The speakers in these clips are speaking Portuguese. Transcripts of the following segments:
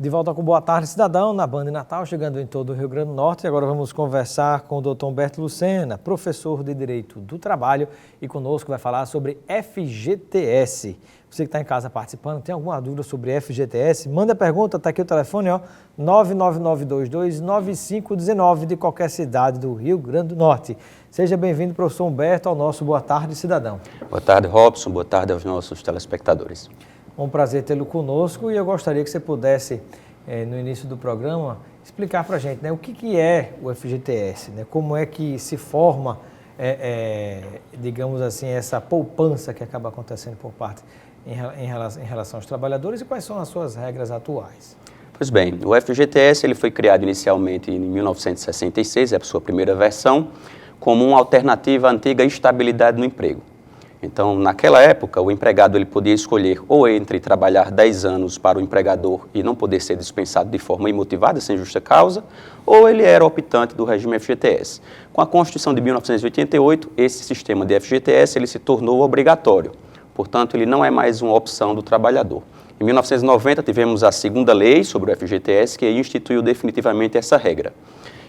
De volta com Boa Tarde Cidadão, na Band Natal, chegando em todo o Rio Grande do Norte. E agora vamos conversar com o Dr. Humberto Lucena, professor de Direito do Trabalho, e conosco vai falar sobre FGTS. Você que está em casa participando, tem alguma dúvida sobre FGTS? Manda pergunta, está aqui o telefone, 999229519, de qualquer cidade do Rio Grande do Norte. Seja bem-vindo, professor Humberto, ao nosso Boa Tarde Cidadão. Boa tarde, Robson. Boa tarde aos nossos telespectadores. Um prazer tê-lo conosco e eu gostaria que você pudesse, no início do programa, explicar para a gente, né, o que é o FGTS, né, como é que se forma, digamos assim, essa poupança que acaba acontecendo por parte em relação aos trabalhadores e quais são as suas regras atuais. Pois bem, o FGTS ele foi criado inicialmente em 1966, é a sua primeira versão, como uma alternativa à antiga estabilidade no emprego. Então, naquela época, o empregado ele podia escolher ou entre trabalhar 10 anos para o empregador e não poder ser dispensado de forma imotivada, sem justa causa, ou ele era optante do regime FGTS. Com a Constituição de 1988, esse sistema de FGTS ele se tornou obrigatório. Portanto, ele não é mais uma opção do trabalhador. Em 1990, tivemos a segunda lei sobre o FGTS, que instituiu definitivamente essa regra.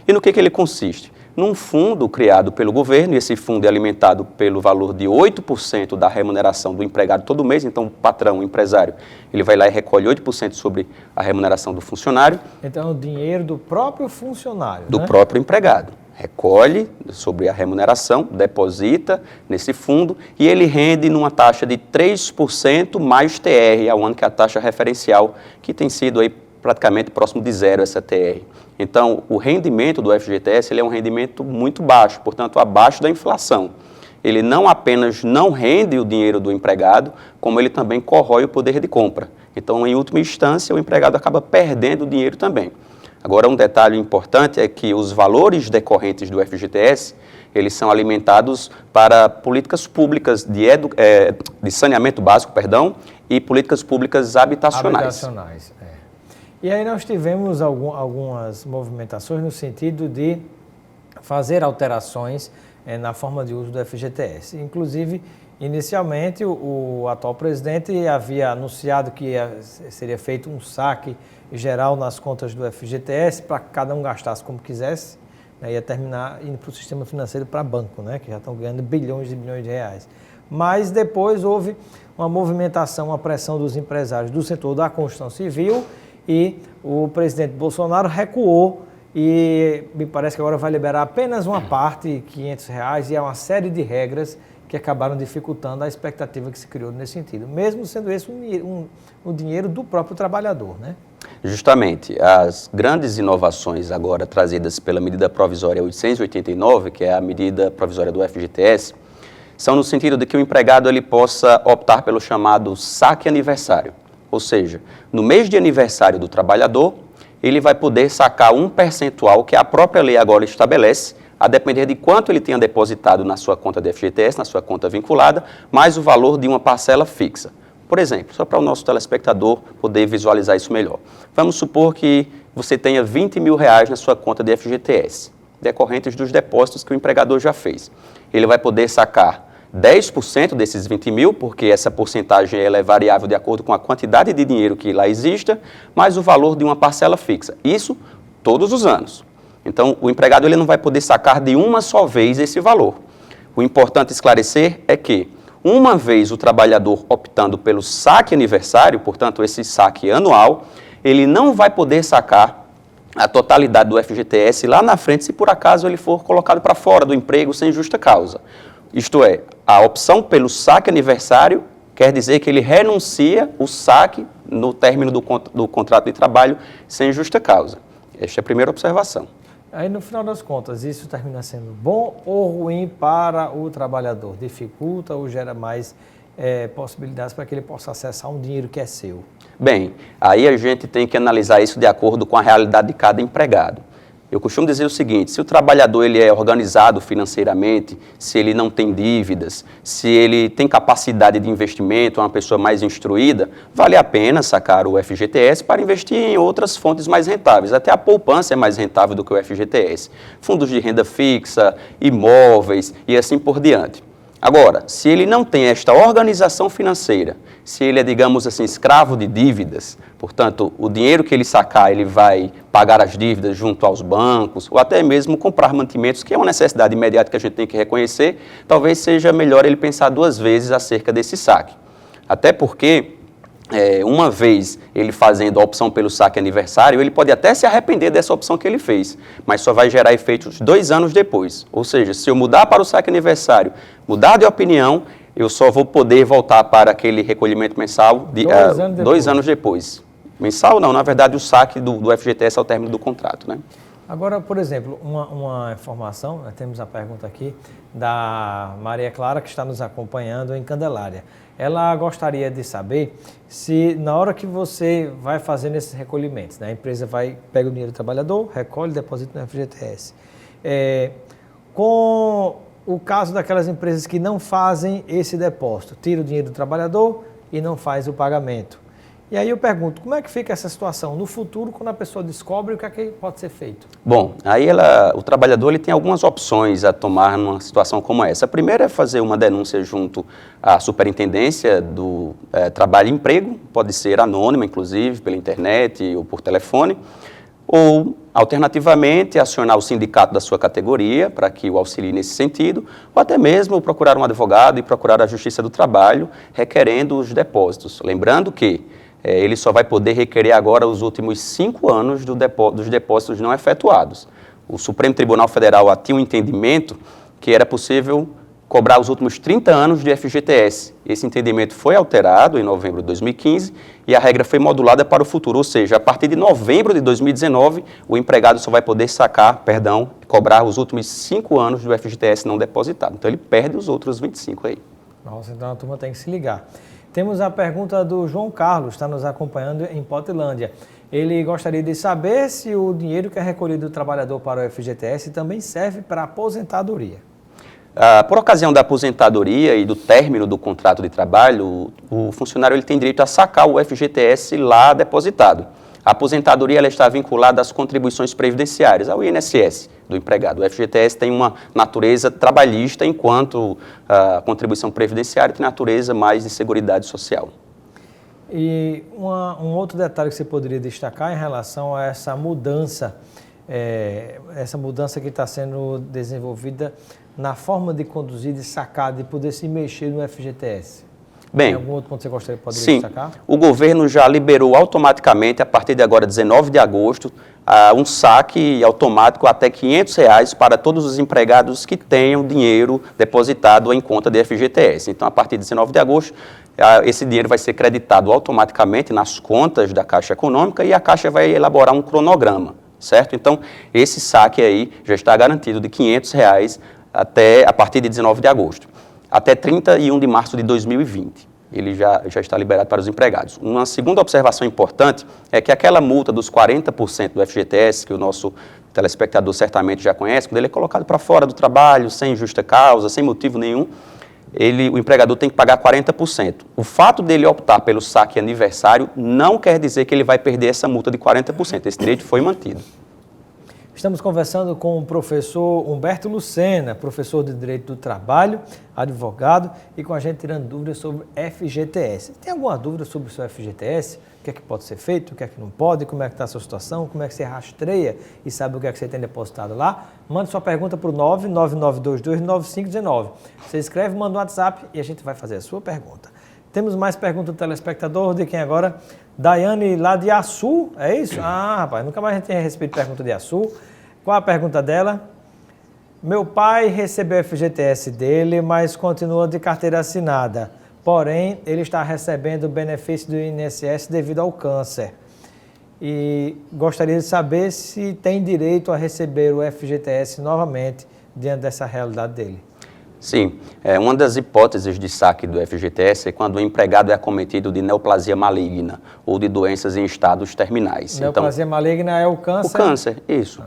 E no que ele consiste? Num fundo criado pelo governo, e esse fundo é alimentado pelo valor de 8% da remuneração do empregado todo mês, então o patrão, o empresário, ele vai lá e recolhe 8% sobre a remuneração do funcionário. Então, o dinheiro do próprio funcionário, do próprio empregado. Recolhe sobre a remuneração, deposita nesse fundo e ele rende numa taxa de 3% mais TR, ao ano que é a taxa referencial, que tem sido aí praticamente próximo de zero essa TR. Então, o rendimento do FGTS ele é um rendimento muito baixo, portanto, abaixo da inflação. Ele não apenas não rende o dinheiro do empregado, como ele também corrói o poder de compra. Então, em última instância, o empregado acaba perdendo o dinheiro também. Agora, um detalhe importante é que os valores decorrentes do FGTS, eles são alimentados para políticas públicas de saneamento básico, e políticas públicas habitacionais. E aí nós tivemos algumas movimentações no sentido de fazer alterações na forma de uso do FGTS. Inclusive, inicialmente, o atual presidente havia anunciado que seria feito um saque geral nas contas do FGTS para que cada um gastasse como quisesse, né, ia terminar indo para o sistema financeiro para banco, né, que já estão ganhando bilhões e bilhões de reais. Mas depois houve uma movimentação, uma pressão dos empresários do setor da construção civil e o presidente Bolsonaro recuou e me parece que agora vai liberar apenas uma parte, R$500, e há uma série de regras que acabaram dificultando a expectativa que se criou nesse sentido, mesmo sendo esse um dinheiro do próprio trabalhador, né? Justamente, as grandes inovações agora trazidas pela medida provisória 889, que é a medida provisória do FGTS, são no sentido de que o empregado ele possa optar pelo chamado saque aniversário. Ou seja, no mês de aniversário do trabalhador, ele vai poder sacar um percentual que a própria lei agora estabelece, a depender de quanto ele tenha depositado na sua conta de FGTS, na sua conta vinculada, mais o valor de uma parcela fixa. Por exemplo, só para o nosso telespectador poder visualizar isso melhor. Vamos supor que você tenha R$20 mil na sua conta de FGTS, decorrentes dos depósitos que o empregador já fez. Ele vai poder sacar 10% desses 20 mil, porque essa porcentagem ela é variável de acordo com a quantidade de dinheiro que lá exista, mais o valor de uma parcela fixa. Isso todos os anos. Então, o empregado ele não vai poder sacar de uma só vez esse valor. O importante esclarecer é que, uma vez o trabalhador optando pelo saque aniversário, portanto, esse saque anual, ele não vai poder sacar a totalidade do FGTS lá na frente, se por acaso ele for colocado para fora do emprego sem justa causa. Isto é, a opção pelo saque aniversário quer dizer que ele renuncia o saque no término do contrato de trabalho sem justa causa. Esta é a primeira observação. Aí, no final das contas, isso termina sendo bom ou ruim para o trabalhador? Dificulta ou gera mais possibilidades para que ele possa acessar um dinheiro que é seu? Bem, aí a gente tem que analisar isso de acordo com a realidade de cada empregado. Eu costumo dizer o seguinte, se o trabalhador ele é organizado financeiramente, se ele não tem dívidas, se ele tem capacidade de investimento, é uma pessoa mais instruída, vale a pena sacar o FGTS para investir em outras fontes mais rentáveis. Até a poupança é mais rentável do que o FGTS. Fundos de renda fixa, imóveis e assim por diante. Agora, se ele não tem esta organização financeira, se ele é, digamos assim, escravo de dívidas, portanto, o dinheiro que ele sacar, ele vai pagar as dívidas junto aos bancos, ou até mesmo comprar mantimentos, que é uma necessidade imediata que a gente tem que reconhecer, talvez seja melhor ele pensar 2 vezes acerca desse saque. Até porque, uma vez ele fazendo a opção pelo saque aniversário, ele pode até se arrepender dessa opção que ele fez, mas só vai gerar efeitos 2 anos depois. Ou seja, se eu mudar para o saque aniversário, mudar de opinião, eu só vou poder voltar para aquele recolhimento mensal 2 anos depois. Mensal não, na verdade o saque do FGTS ao término do contrato, né? Agora, por exemplo, uma informação, nós temos a pergunta aqui da Maria Clara, que está nos acompanhando em Candelária. Ela gostaria de saber se na hora que você vai fazendo esses recolhimentos, né, a empresa pega o dinheiro do trabalhador, recolhe e deposita no FGTS. Com o caso daquelas empresas que não fazem esse depósito, tira o dinheiro do trabalhador e não faz o pagamento. E aí eu pergunto, como é que fica essa situação no futuro, quando a pessoa descobre o que é que pode ser feito? Bom, aí o trabalhador ele tem algumas opções a tomar numa situação como essa. A primeira é fazer uma denúncia junto à superintendência do trabalho e emprego, pode ser anônima, inclusive, pela internet ou por telefone, ou, alternativamente, acionar o sindicato da sua categoria para que o auxilie nesse sentido, ou até mesmo procurar um advogado e procurar a Justiça do Trabalho requerendo os depósitos. Lembrando que ele só vai poder requerer agora os últimos 5 anos dos depósitos não efetuados. O Supremo Tribunal Federal tinha um entendimento que era possível cobrar os últimos 30 anos de FGTS. Esse entendimento foi alterado em novembro de 2015 e a regra foi modulada para o futuro, ou seja, a partir de novembro de 2019, o empregado só vai poder cobrar os últimos 5 anos do FGTS não depositado. Então ele perde os outros 25 aí. Nossa, então a turma tem que se ligar. Temos a pergunta do João Carlos, está nos acompanhando em Potilândia. Ele gostaria de saber se o dinheiro que é recolhido do trabalhador para o FGTS também serve para aposentadoria. Por ocasião da aposentadoria e do término do contrato de trabalho, o funcionário ele tem direito a sacar o FGTS lá depositado. A aposentadoria ela está vinculada às contribuições previdenciárias, ao INSS do empregado. O FGTS tem uma natureza trabalhista, enquanto a contribuição previdenciária tem natureza mais de seguridade social. E um outro detalhe que você poderia destacar em relação a essa mudança que está sendo desenvolvida na forma de conduzir, de sacar, de poder se mexer no FGTS. Bem, tem algum outro ponto que você poderia destacar? Sim, o governo já liberou automaticamente, a partir de agora, 19 de agosto, um saque automático até R$500 para todos os empregados que tenham dinheiro depositado em conta de FGTS. Então, a partir de 19 de agosto, esse dinheiro vai ser creditado automaticamente nas contas da Caixa Econômica e a Caixa vai elaborar um cronograma, certo? Então, esse saque aí já está garantido de R$500 a partir de 19 de agosto. Até 31 de março de 2020, ele já está liberado para os empregados. Uma segunda observação importante é que aquela multa dos 40% do FGTS, que o nosso telespectador certamente já conhece, quando ele é colocado para fora do trabalho, sem justa causa, sem motivo nenhum, o empregador tem que pagar 40%. O fato dele optar pelo saque aniversário não quer dizer que ele vai perder essa multa de 40%. Esse direito foi mantido. Estamos conversando com o professor Humberto Lucena, professor de Direito do Trabalho, advogado, e com a gente tirando dúvidas sobre FGTS. Tem alguma dúvida sobre o seu FGTS? O que é que pode ser feito, o que é que não pode, como é que está a sua situação, como é que você rastreia e sabe o que é que você tem depositado lá? Mande sua pergunta para o 999229519. Você escreve, manda um WhatsApp e a gente vai fazer a sua pergunta. Temos mais pergunta do telespectador, de quem agora? Daiane, lá de Açu, é isso? Ah, rapaz, nunca mais a gente tem a respeito de pergunta de Açu. Qual a pergunta dela? Meu pai recebeu FGTS dele, mas continua de carteira assinada. Porém, ele está recebendo o benefício do INSS devido ao câncer. E gostaria de saber se tem direito a receber o FGTS novamente diante dessa realidade dele. Sim, uma das hipóteses de saque do FGTS é quando o empregado é acometido de neoplasia maligna ou de doenças em estados terminais. Neoplasia maligna é o câncer? O câncer, isso.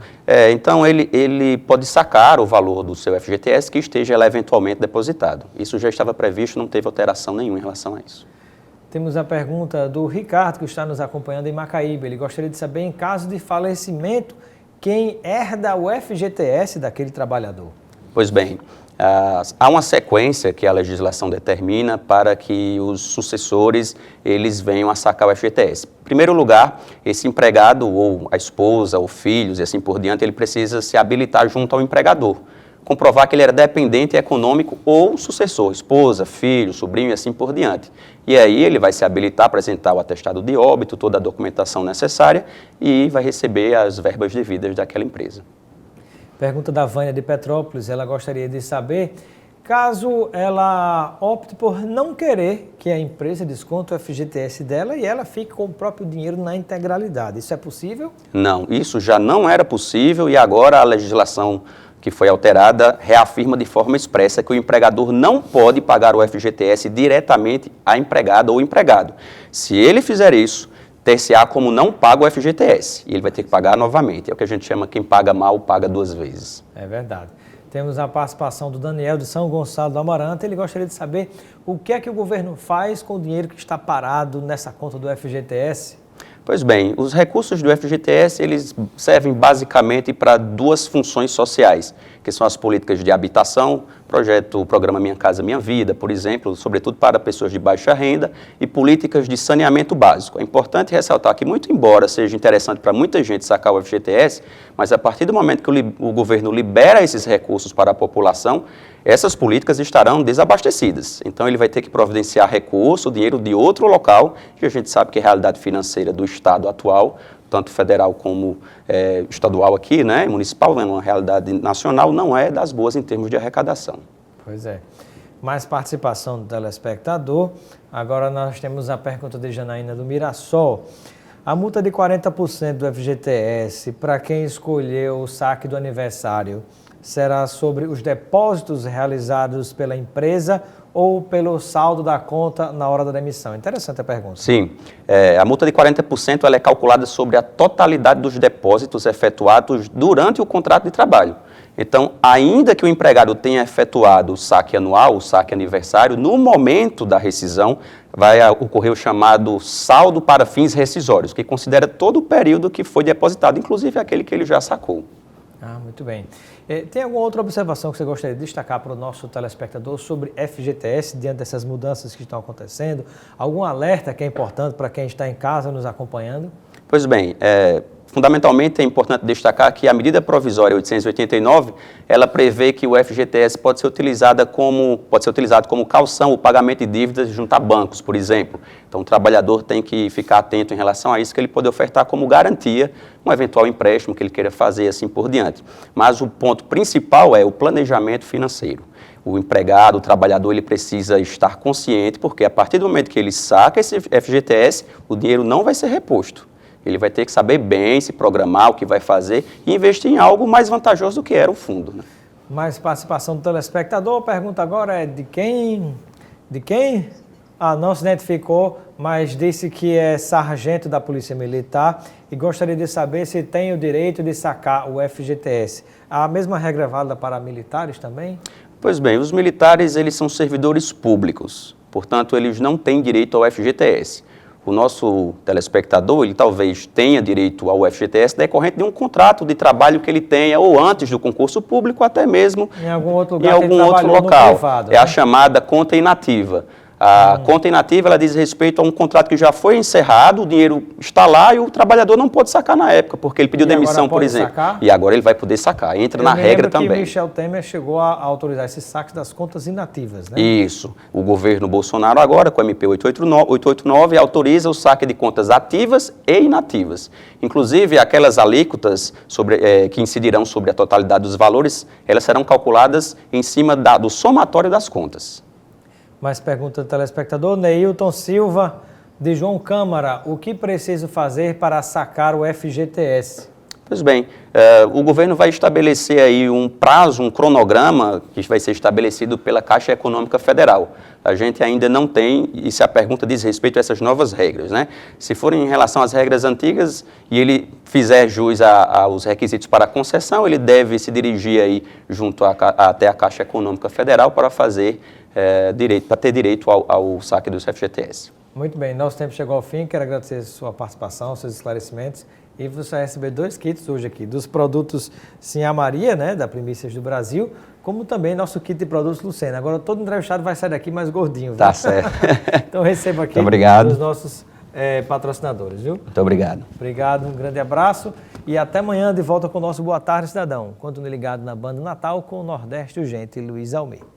Então, ele pode sacar o valor do seu FGTS que esteja lá eventualmente depositado. Isso já estava previsto, não teve alteração nenhuma em relação a isso. Temos a pergunta do Ricardo, que está nos acompanhando em Macaíba. Ele gostaria de saber, em caso de falecimento, quem herda o FGTS daquele trabalhador? Pois bem, há uma sequência que a legislação determina para que os sucessores eles venham a sacar o FGTS. Em primeiro lugar, esse empregado ou a esposa ou filhos e assim por diante, ele precisa se habilitar junto ao empregador, comprovar que ele era dependente econômico ou sucessor, esposa, filho, sobrinho e assim por diante. E aí ele vai se habilitar, apresentar o atestado de óbito, toda a documentação necessária e vai receber as verbas devidas daquela empresa. Pergunta da Vânia de Petrópolis, ela gostaria de saber, caso ela opte por não querer que a empresa desconte o FGTS dela e ela fique com o próprio dinheiro na integralidade, isso é possível? Não, isso já não era possível e agora a legislação que foi alterada reafirma de forma expressa que o empregador não pode pagar o FGTS diretamente à empregada ou empregado. Se ele fizer isso, ter-se-á como não paga o FGTS e ele vai ter que pagar novamente. É o que a gente chama quem paga mal, paga duas vezes. É verdade. Temos a participação do Daniel de São Gonçalo do Amarante. Ele gostaria de saber o que é que o governo faz com o dinheiro que está parado nessa conta do FGTS? Pois bem, os recursos do FGTS eles servem basicamente para duas funções sociais, que são as políticas de habitação, o programa Minha Casa Minha Vida, por exemplo, sobretudo para pessoas de baixa renda, e políticas de saneamento básico. É importante ressaltar que, muito embora seja interessante para muita gente sacar o FGTS, mas a partir do momento que o governo libera esses recursos para a população, essas políticas estarão desabastecidas. Então, ele vai ter que providenciar recurso, dinheiro de outro local, e a gente sabe que a realidade financeira do Estado atual, tanto federal como estadual aqui, né, municipal, né, uma realidade nacional, não é das boas em termos de arrecadação. Pois é. Mais participação do telespectador. Agora nós temos a pergunta de Janaína do Mirassol. A multa de 40% do FGTS para quem escolheu o saque do aniversário será sobre os depósitos realizados pela empresa ou pelo saldo da conta na hora da demissão? Interessante a pergunta. Sim, a multa de 40% ela é calculada sobre a totalidade dos depósitos efetuados durante o contrato de trabalho. Então, ainda que o empregado tenha efetuado o saque anual, o saque aniversário, no momento da rescisão vai ocorrer o chamado saldo para fins rescisórios, que considera todo o período que foi depositado, inclusive aquele que ele já sacou. Ah, muito bem. Tem alguma outra observação que você gostaria de destacar para o nosso telespectador sobre FGTS diante dessas mudanças que estão acontecendo? Algum alerta que é importante para quem está em casa nos acompanhando? Pois bem, fundamentalmente é importante destacar que a medida provisória 889, ela prevê que o FGTS pode ser utilizado como calção ou pagamento de dívidas junto a bancos, por exemplo. Então o trabalhador tem que ficar atento em relação a isso, que ele pode ofertar como garantia um eventual empréstimo que ele queira fazer e assim por diante. Mas o ponto principal é o planejamento financeiro. O empregado, o trabalhador, ele precisa estar consciente, porque a partir do momento que ele saca esse FGTS, o dinheiro não vai ser reposto. Ele vai ter que saber bem, se programar, o que vai fazer e investir em algo mais vantajoso do que era o fundo, né? Mais participação do telespectador. A pergunta agora é de quem? De quem? Não se identificou, mas disse que é sargento da Polícia Militar e gostaria de saber se tem o direito de sacar o FGTS. A mesma regra é válida para militares também? Pois bem, os militares eles são servidores públicos, portanto eles não têm direito ao FGTS. O nosso telespectador, ele talvez tenha direito ao FGTS decorrente de um contrato de trabalho que ele tenha, ou antes do concurso público, até mesmo em algum outro lugar, privado, a chamada conta inativa. A conta inativa, ela diz respeito a um contrato que já foi encerrado, o dinheiro está lá e o trabalhador não pode sacar na época, porque ele pediu demissão, por exemplo. Sacar? E agora ele vai poder sacar, entra na regra também. Que Michel Temer chegou a autorizar esses saques das contas inativas, né? Isso. O governo Bolsonaro agora, com o MP 889, autoriza o saque de contas ativas e inativas. Inclusive, aquelas alíquotas que incidirão sobre a totalidade dos valores, elas serão calculadas em cima do somatório das contas. Mais pergunta do telespectador, Neilton Silva, de João Câmara. O que preciso fazer para sacar o FGTS? Pois bem, o governo vai estabelecer aí um prazo, um cronograma que vai ser estabelecido pela Caixa Econômica Federal. A gente ainda não tem, e se a pergunta diz respeito a essas novas regras, né? Se forem em relação às regras antigas e ele fizer jus aos requisitos para a concessão, ele deve se dirigir aí junto até a Caixa Econômica Federal para fazer para ter direito ao saque dos FGTS. Muito bem, nosso tempo chegou ao fim, quero agradecer a sua participação, seus esclarecimentos E você vai receber 2 kits hoje aqui, dos produtos Sinhá Maria, né, da Primícias do Brasil, como também nosso kit de produtos Lucena. Agora todo entrevistado vai sair daqui mais gordinho. Viu? Tá certo. Então receba aqui dos nossos patrocinadores, viu? Muito obrigado. Obrigado, um grande abraço e até amanhã de volta com o nosso Boa Tarde, Cidadão. Continue ligado na Banda Natal com o Nordeste Urgente, Luiz Almeida.